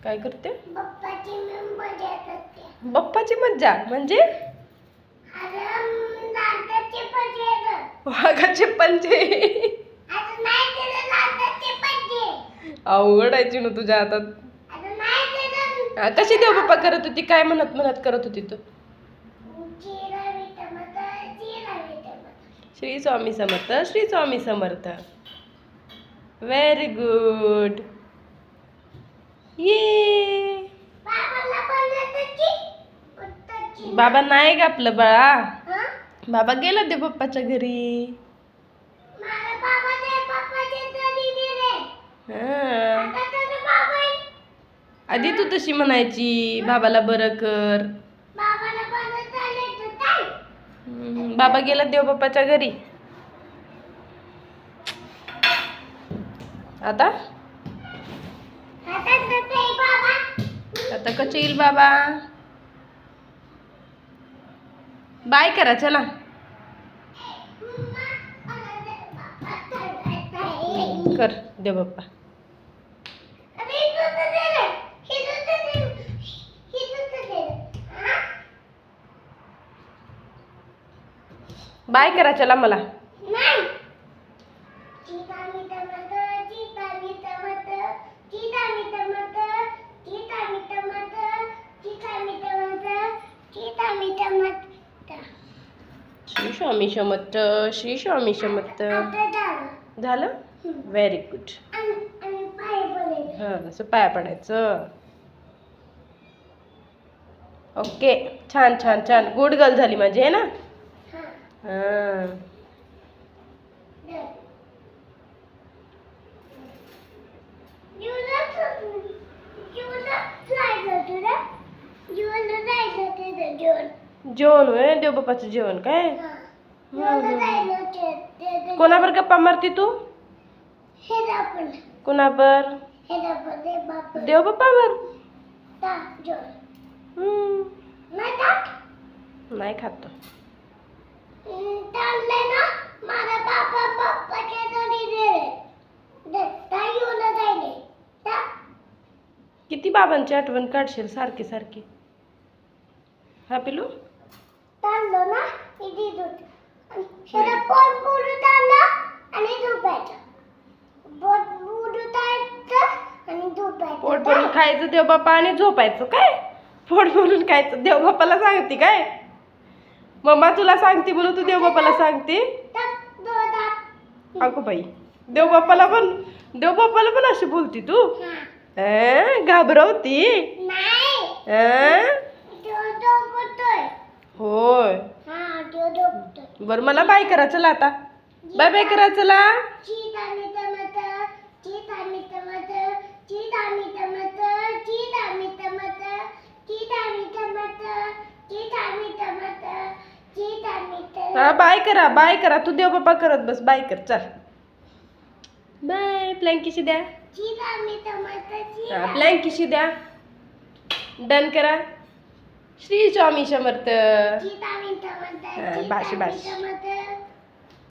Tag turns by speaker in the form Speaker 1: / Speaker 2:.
Speaker 1: काय करते? बाप्पाची मज्जा म्हणजे वाघाचे पंजे. अवघड आहे चिनू तुझ्या हातात. कशी देव बाप्पा करत होती? काय म्हणत म्हणत करत होती तू? श्री स्वामी समर्थ, श्री स्वामी समर्थ. Very good. ये बाबा नाही का आपलं बाळा? बाबा गेला देव बाप्पाच्या घरी. आधी तू तशी म्हणायची बाबाला बरं कर. बाबा गेला देव बाप्पाच्या घरी. आता आता कसे येईल बाबा? बाय करा चला. कर देव बाप्पा. बाय करा चला मला. श्री स्वामी समर्थ, श्री स्वामी समर्थ. झालं? Very good. हां असं पाया पडायचं. ओके छान छान छान. गुड गर्ल झाली माझी आहे ना. हां जेवण होय देव बाप्पाचं जेवण काय? कोणावर गप्पा मारती तू? कोणावर? देव बाप्पावर. नाही खात. किती बाबांची आठवण काढशील सारखी सारखी? हा पिलू पोट भरून खायचं देव बाप्पा आणि झोपायचं काय? पोट भरून खायचं देव बाप्पाला सांगते काय? मम्मा तुला सांगते म्हणून तू देव बाप्पाला सांगते? अगो बाई देव बाप्पाला पण अशी बोलती तू? घाबरवती? होय बर मला बाय करा चला आता. बाय बाय करा चला. हा बाय करा तू देव बाप्पा करत बस. बाय कर चल. बाय. प्लँकीशी द्या. प्लँकीशी द्या. डन करा. श्री स्वामी समर्थ. बाशी बाशी.